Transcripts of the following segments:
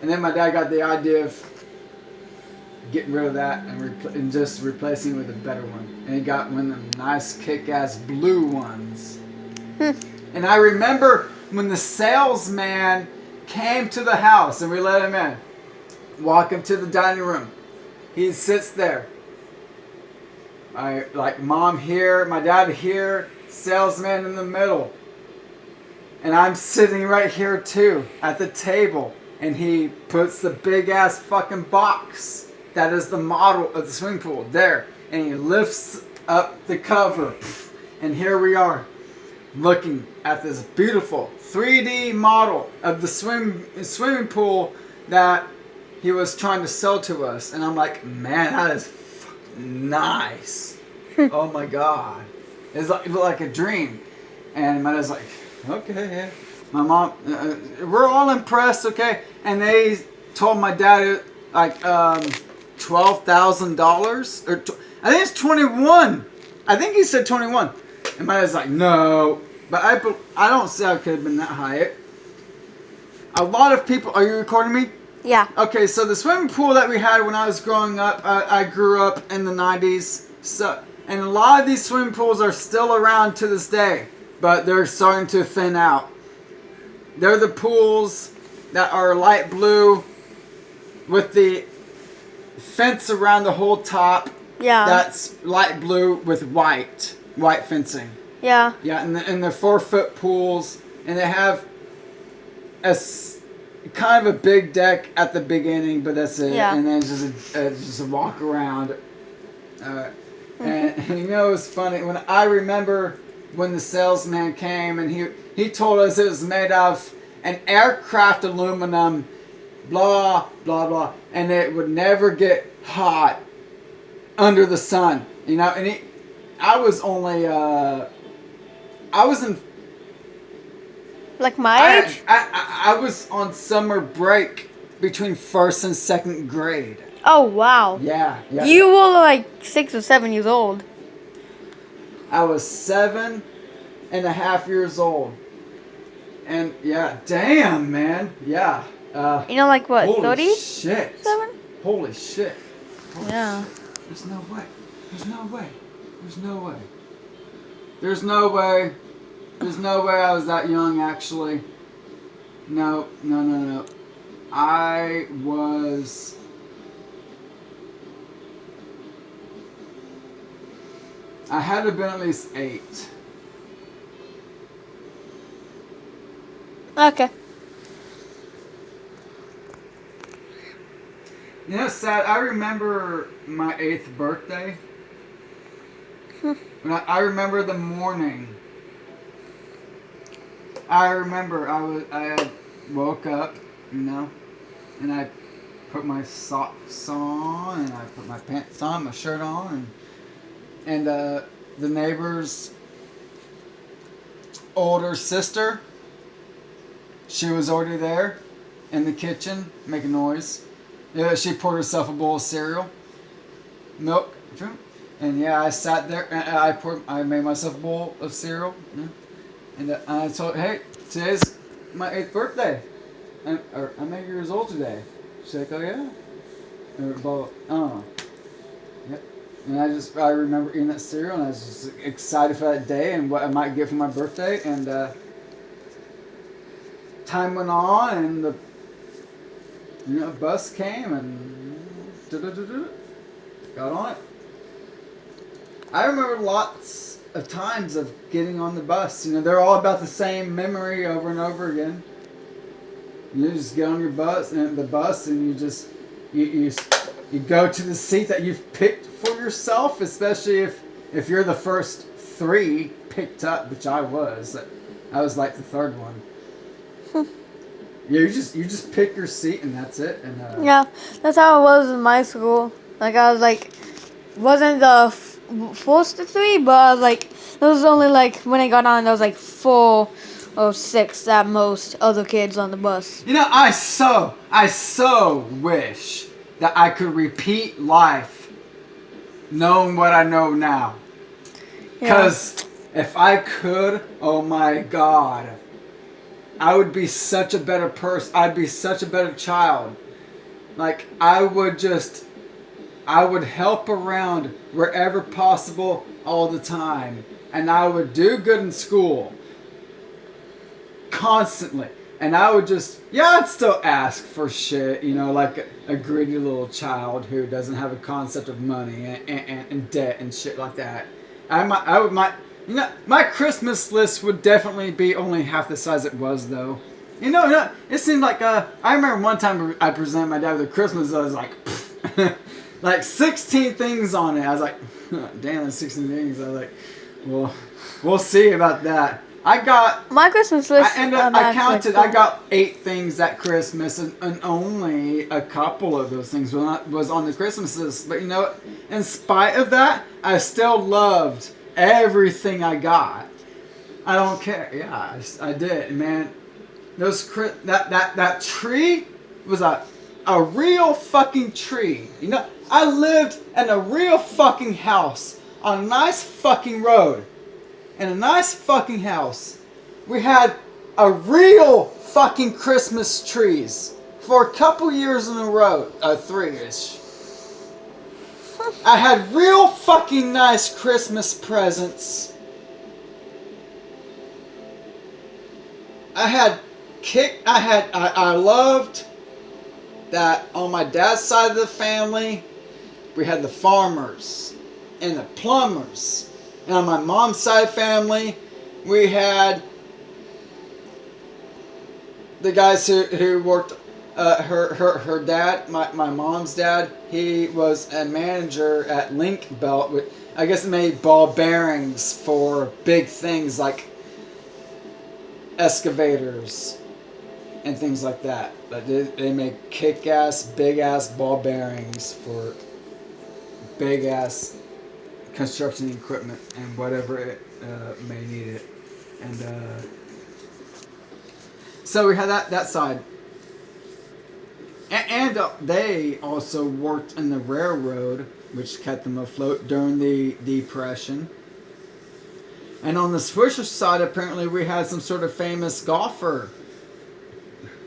And then my dad got the idea of getting rid of that and just replacing it with a better one. And he got one of them nice kick-ass blue ones. And I remember when the salesman came to the house and we let him in. Walk him to the dining room. He sits there. I like mom here, my dad here, salesman in the middle. And I'm sitting right here too at the table. And he puts the big ass fucking box that is the model of the swimming pool there. And he lifts up the cover. And here we are looking at this beautiful 3D model of the swimming pool that he was trying to sell to us. And I'm like, man, that is nice. Oh my God. It looked like a dream. And my dad's like, okay, yeah. My mom, we're all impressed, okay? And they told my dad like $12,000 or I think it's 21. I think he said 21. And my dad's like, no. But I don't see how it could have been that high. A lot of people, are you recording me? Yeah. Okay, so the swimming pool that we had when I was growing up, I grew up in the 90s. So, and a lot of these swimming pools are still around to this day, but they're starting to thin out. They're the pools that are light blue with the fence around the whole top. Yeah. That's light blue with white fencing. Yeah. Yeah, and they're 4-foot pools, and they have a kind of a big deck at the beginning, but that's it. Yeah. And then just a walk around. And you know, it's funny when I remember when the salesman came and he told us it was made of an aircraft aluminum, blah blah blah, and it would never get hot under the sun. You know, and I was only I was in. Like my age? I was on summer break between 1st and 2nd grade. Oh, wow. Yeah. You were like 6 or 7 years old. I was 7.5 years old. And yeah, damn, man. Yeah. You know, like what, holy 30? shit. 7? Holy shit. Holy Yeah. shit. There's no way. There's no way. There's no way. There's no way. There's no way I was that young, actually. No. I had to have been at least 8. Okay. You know, sad. I remember my 8th birthday. I remember the morning. I remember I woke up, you know, and I put my socks on, and I put my pants on, my shirt on, and the neighbor's older sister, she was already there in the kitchen making noise. Yeah, she poured herself a bowl of cereal, milk, and yeah, I sat there and I made myself a bowl of cereal. Yeah. And I told her, hey, today's my 8th birthday. I'm 8 years old today. She's like, oh yeah? Yep. And I remember eating that cereal, and I was just excited for that day and what I might get for my birthday. And time went on, and the bus came, and got on it. I remember lots of times of getting on the bus. You know, they're all about the same memory over and over again. You just get on your bus and you go to the seat that you've picked for yourself, especially if you're the first 3 picked up, which I was. I was like the 3rd one. Yeah, you just pick your seat and that's it. And Yeah, that's how it was in my school. Like I was like, wasn't the first to 3, but I was like, there was only like when I got on, there was like 4 or 6 at most other kids on the bus. You know, I so wish that I could repeat life, knowing what I know now. Because if I could, oh my God, I would be such a better person. I'd be such a better child. Like, I would help around wherever possible all the time. And I would do good in school. Constantly. And I would I'd still ask for shit, like a greedy little child who doesn't have a concept of money and debt and shit like that. My Christmas list would definitely be only half the size it was, though. It seemed like, I remember one time I presented my dad with a Christmas list, I was like, like 16 things on it. I was like, damn, that's 16 things. I was like, well, we'll see about that. I got my Christmas list. I counted. I got 8 things at Christmas, and only a couple of those things was on the Christmas list. But in spite of that, I still loved everything I got. I don't care. Yeah, I did, man. That tree was a real fucking tree. I lived in a real fucking house on a nice fucking road. In a nice fucking house. We had a real fucking Christmas trees for a couple years in a row. 3-ish. I had real fucking nice Christmas presents. I loved that on my dad's side of the family, we had the farmers and the plumbers. And on my mom's side family, we had the guys who worked, her dad, my mom's dad, he was a manager at Link Belt. I guess it made ball bearings for big things like excavators and things like that. But they make kick-ass, big-ass ball bearings for big-ass construction equipment and whatever it may need it. And so we had that side. And they also worked in the railroad, which kept them afloat during the Depression. And on the Swisher side, apparently we had some sort of famous golfer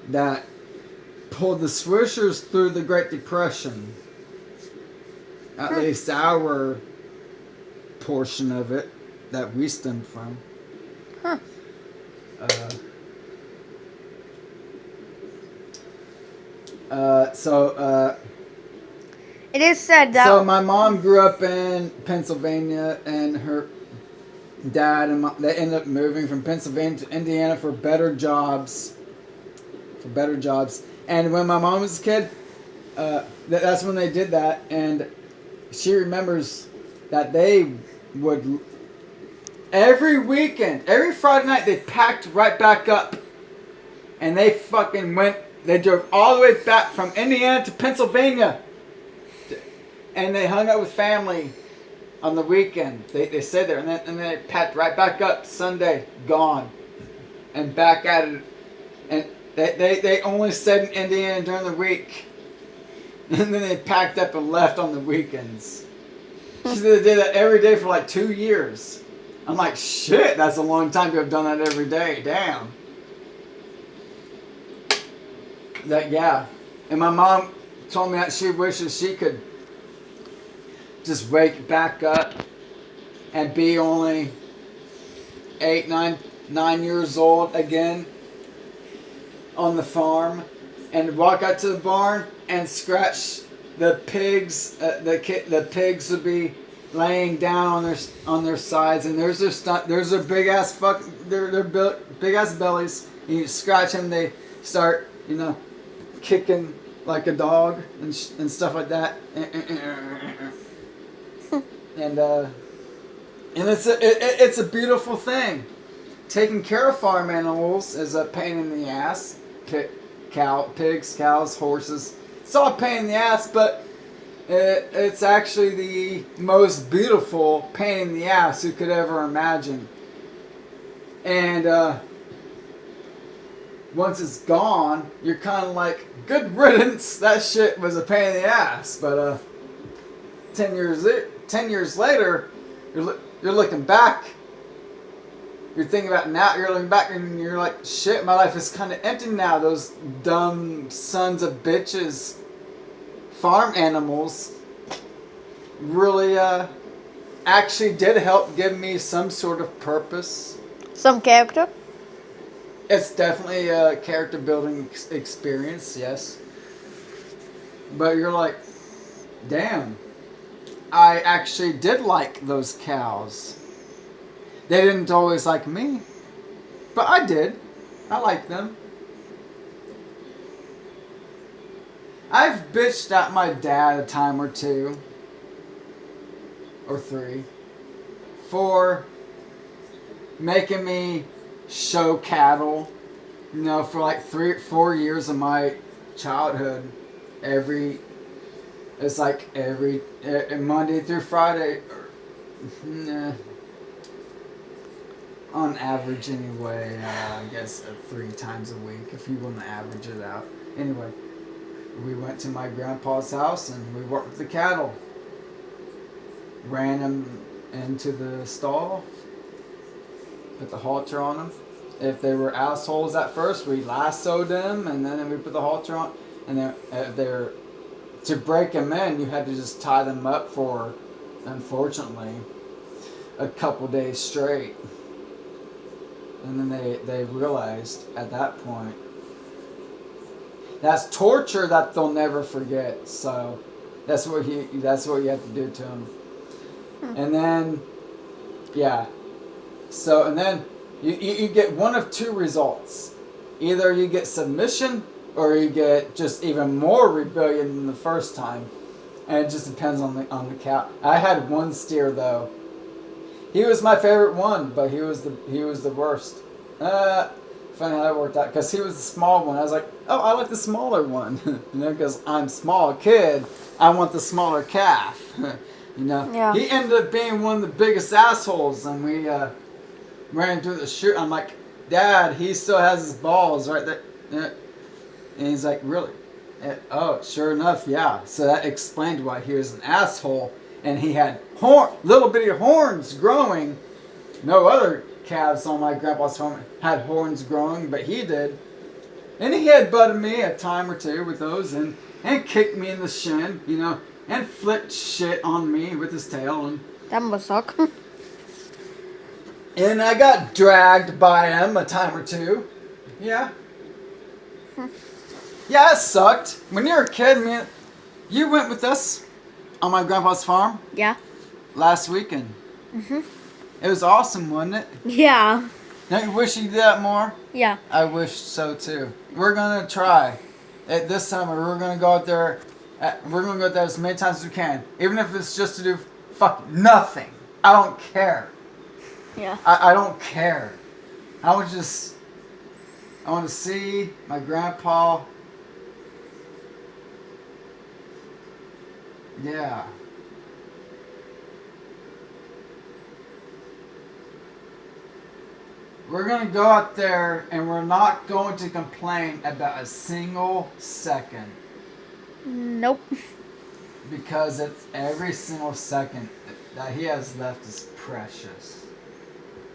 that pulled the Swishers through the Great Depression. At least our portion of it that we stemmed from. Huh. It is said that. So my mom grew up in Pennsylvania, and her dad and they ended up moving from Pennsylvania to Indiana for better jobs. And when my mom was a kid, that's when they did that. And she remembers that they would every weekend, every Friday night, they packed right back up, and they fucking went. They drove all the way back from Indiana to Pennsylvania, and they hung out with family on the weekend. They stayed there, and then they packed right back up Sunday, gone, and back at it. And they only stayed in Indiana during the week, and then they packed up and left on the weekends. She did that every day for like 2 years. I'm like, shit, that's a long time to have done that every day. Damn. Yeah. And my mom told me that she wishes she could just wake back up and be only 8, 9 years old again on the farm and walk out to the barn and scratch the pigs. The pigs would be laying down on their sides, and there's their big ass big ass bellies. And you scratch them, they start kicking like a dog and stuff like that. And it's a beautiful thing. Taking care of farm animals is a pain in the ass. Pigs, cows, horses. It's all a pain in the ass, but it's actually the most beautiful pain in the ass you could ever imagine. And once it's gone, you're kind of like, good riddance. That shit was a pain in the ass. But 10 years later, you're looking back, you're thinking about now, you're looking back and you're like, shit, my life is kind of empty now. Those dumb sons of bitches, farm animals, really actually did help give me some sort of purpose. Some character. It's definitely a character building experience, yes. But you're like, damn, I actually did like those cows. They didn't always like me, but I did. I liked them. I've bitched at my dad a time or two, or three, for making me show cattle. You know, for like 4 years of my childhood, it's like every Monday through Friday, nah, on average anyway, I guess 3 times a week if you want to average it out. Anyway, we went to my grandpa's house and we worked with the cattle. Ran them into the stall, put the halter on them. If they were assholes at first, we lassoed them and then we put the halter on. And then to break them in, you had to just tie them up for, unfortunately, a couple days straight. And then they realized at that point, that's torture that they'll never forget. So that's what you have to do to them. And then, yeah. So, and then you get one of 2 results. Either you get submission or you get just even more rebellion than the first time. And it just depends on the cow. I had one steer though. He was my favorite one, but he was the worst. Funny how that worked out, because he was the small one. I was like, oh, I like the smaller one. You know, because I'm small kid, I want the smaller calf. You know, yeah. He ended up being one of the biggest assholes, and we ran through the chute. I'm like, Dad, he still has his balls right there. And he's like, really? Oh, sure enough, yeah. So that explained why he was an asshole, and he had little bitty horns growing. No other calves on my grandpa's farm had horns growing, but he did. And he had butted me a time or 2 with those, and kicked me in the shin, you know, and flipped shit on me with his tail. And That must suck. And I got dragged by him a time or 2. Yeah. Yeah, it sucked. When you were a kid, man, you went with us on my grandpa's farm Yeah. last weekend. It was awesome, wasn't it? Yeah. Don't you wish you did that more? Yeah. I wish so too. We're gonna try it this summer. We're gonna go out there. We're gonna go out there as many times as we can, even if it's just to do nothing. I don't care. Yeah. I don't care. I want to see my grandpa. Yeah. We're going to go out there and we're not going to complain about a single second. Nope. Because it's every single second that he has left is precious.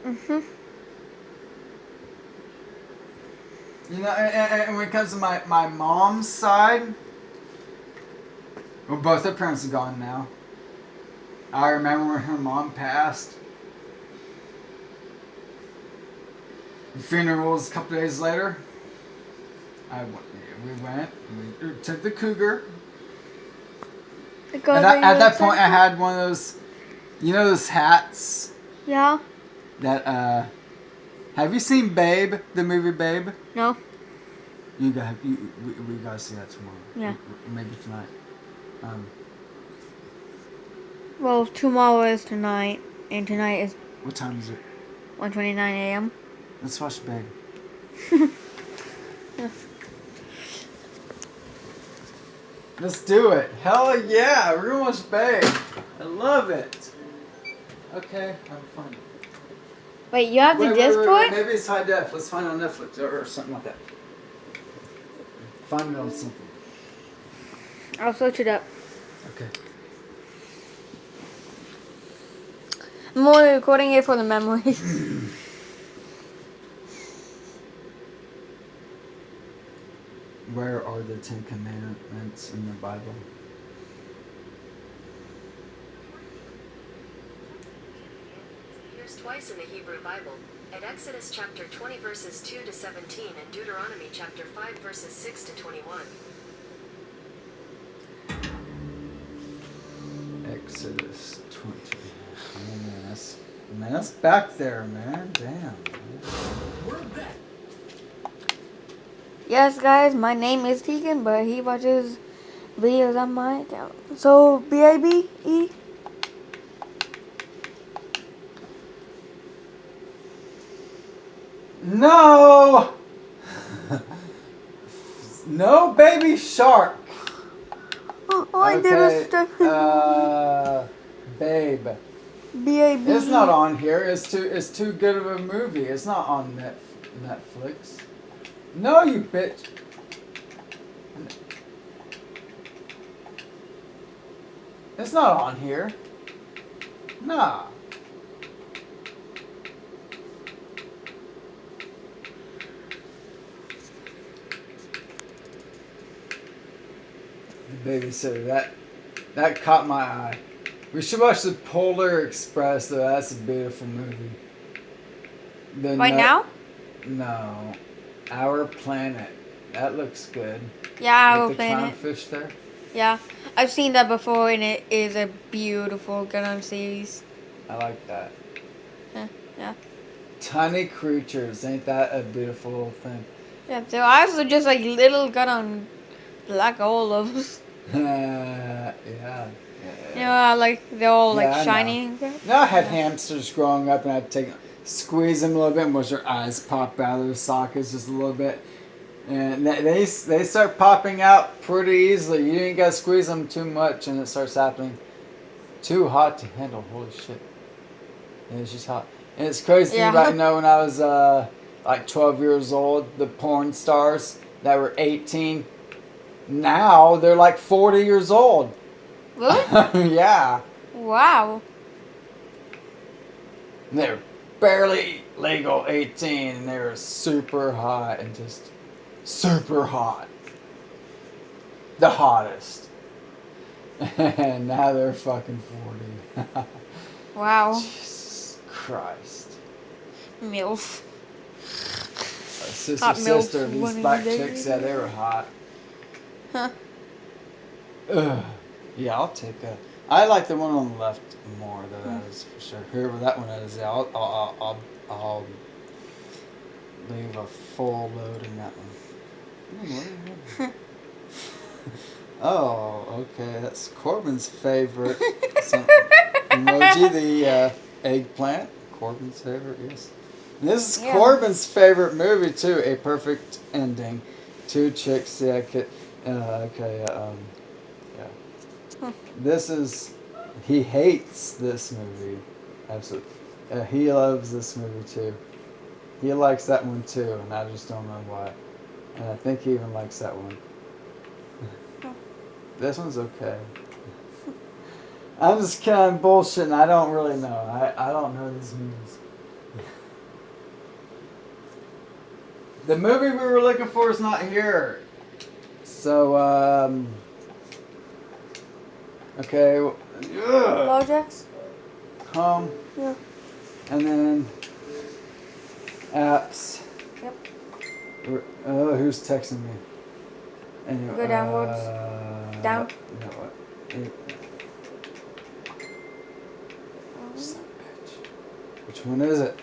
You know, and when it comes to my mom's side, well, both her parents are gone now. I remember when her mom passed. The funeral was a couple days later. We took the Cougar. And at that point, I had one of those, you know, those hats. Yeah. That have you seen Babe, the movie Babe? No. We gotta see that tomorrow. Yeah. Maybe tonight. Well, tomorrow is tonight, and tonight is What time is it? 1:29 a.m. Let's watch Babe. Yeah. Let's do it. Hell yeah, we're gonna watch Babe. I love it. Okay, I'm fine. Wait, you have the disc for it? Maybe it's high def. Let's find it on Netflix or something like that. Find it on something. I'll search it up. Okay. I'm only recording it for the memories. Where are the Ten Commandments in the Bible? Appears twice in the Hebrew Bible, at Exodus chapter 20 verses 2 to 17 and Deuteronomy chapter 5 verses 6 to 21. Exodus 20. Man, that's back there, man. Damn. Yes, guys, my name is Tegan, but he watches videos on my account. So, B-A-B-E? No! No baby shark. Oh, I did a step. Babe. B-A-B-E. It's not on here. It's too good of a movie. It's not on Netflix. No, you bitch. It's not on here. Nah. The babysitter. That caught my eye. We should watch the Polar Express though. That's a beautiful movie. Right now? No. Our Planet. That looks good. Yeah, Our With the Planet. clownfish there. Yeah, I've seen that before, and it is a beautiful gun series. I like that. Yeah. Tiny creatures. Ain't that a beautiful little thing? Yeah, they're also just like little gun black olives. Yeah. You know, like they're all Yeah, I like know. shiny. Now I had hamsters growing up, and I'd squeeze them a little bit, and watch their eyes pop out of their sockets just a little bit. And they start popping out pretty easily. You ain't gotta squeeze them too much, and it starts happening. Too hot to handle. Holy shit! And it's just hot. And it's crazy Yeah. about when I was like 12 years old, the porn stars that were 18. Now they're like 40 years old. Really? Yeah. Wow. They're barely legal 18, and they were super hot and just super hot. The hottest. And now they're fucking 40. Wow. Jesus Christ. MILF. Sister, Hot milk sister, one these of black these chicks, days. yeah, they were hot. Huh. Ugh. Yeah, I'll take a. I like the one on the left more, though. That is for sure. Whoever that one is, yeah, I'll leave a full load in that one. Oh, okay. That's Corbin's favorite emoji, the eggplant. Corbin's favorite, yes. And this is Yeah. Corbin's favorite movie too. A Perfect Ending. Two chicks. Yeah. Okay. Yeah. This is. He hates this movie. Absolutely. He loves this movie too. He likes that one too, and I just don't know why. And I think he even likes that one. This one's okay. I'm just kind of bullshitting. I don't really know. I don't know these movies. The movie we were looking for is not here. So, okay. Lojax? Home. Yeah. And then apps. Yep. Oh, who's texting me? Anyway, Go downwards. Down. No, what? Son of a bitch. Which one is it?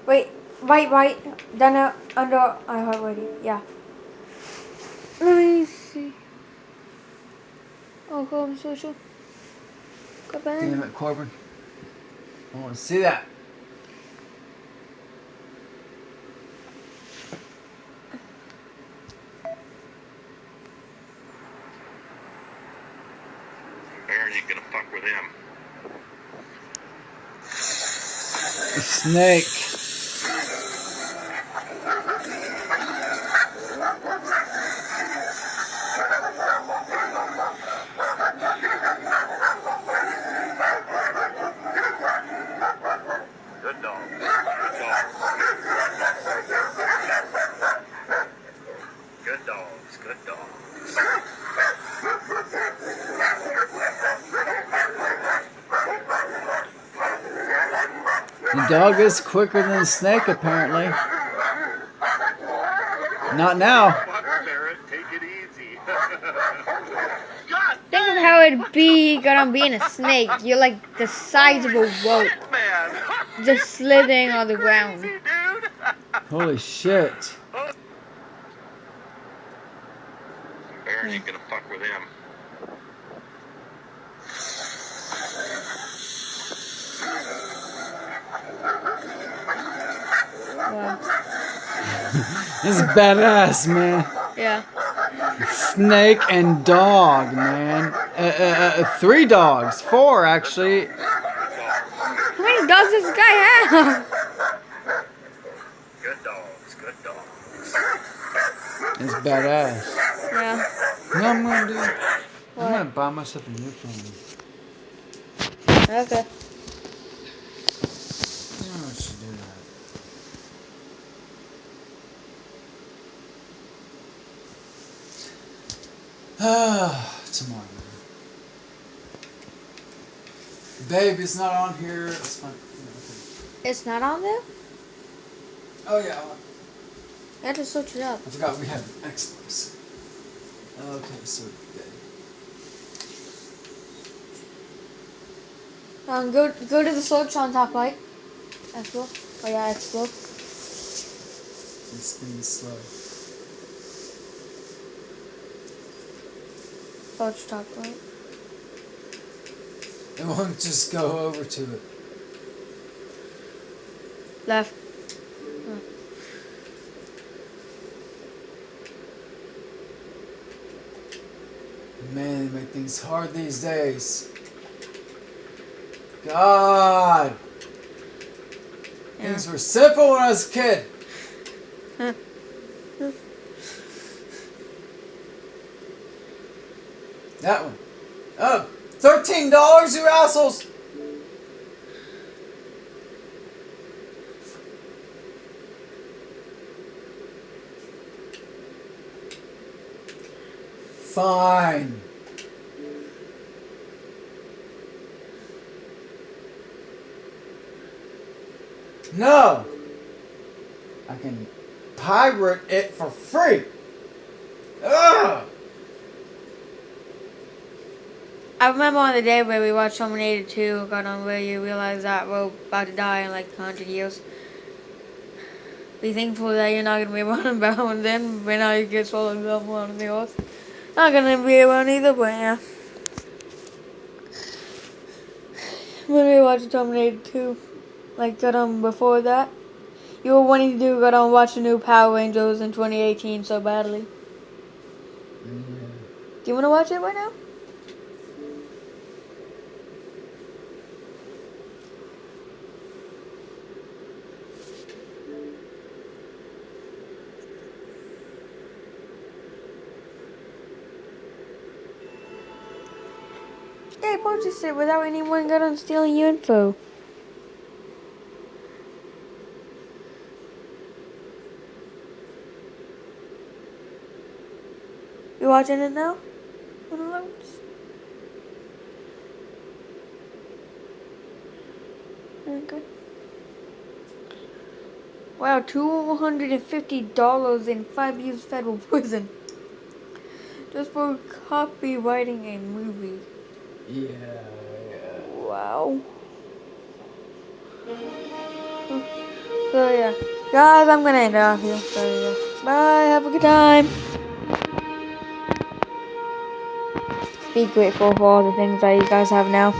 Wait, right. Down under iHeartRadio. Yeah. Let me see. Oh, home social. Go back. Damn it, Corbin. I want to see that. Aaron ain't gonna fuck with him. A snake. Good dog. Good dog. Good dog. Dog is quicker than a snake, apparently. Not now. Fuck, Barrett, take it easy. God Think of how it'd be gonna being a snake. You're like the size of a rope, man. just slithering on the ground. Easy, dude. Holy shit. Aaron ain't gonna fuck with him. Wow. This is badass, man. Yeah. Snake and dog, man. 3 dogs. 4, actually. How many dogs does this guy have? Good dogs, good dogs. It's badass. Yeah. You know what I'm gonna do? I'm gonna buy myself a new phone. Okay. I should do that. Tomorrow. Babe, it's not on here. It's fine. Yeah, It's not on there? okay. Oh yeah, I have to switch it up. I forgot we have Xbox. Okay, so good. Go to the search on top right. Explore. Oh yeah, explore. It's been slow. Search top right. It won't just go over to it. Left. Man, they make things hard these days. God. Yeah. Things were simple when I was a kid. Huh. That one. Oh, $13, you assholes. Fine. No. I can pirate it for free. Ugh. I remember on the day where we watched Terminator 2, got on where you realize that we're about to die in like 100 years. Be thankful that you're not going to be running around then when I get swallowed up on the earth. Not going to be around either, but yeah. When we watched Terminator 2, like got on before that, you were wanting to got on watch the new Power Rangers in 2018 so badly. Do you want to watch it right now? Yeah, I purchased it without anyone got on stealing your info. You watching it now? When it loads? Okay. Wow, $250 in 5 years federal prison. Just for copywriting a movie. Yeah. Wow. So yeah. Guys, I'm gonna end it off here. So yeah. Bye, have a good time. Be grateful for all the things that you guys have now.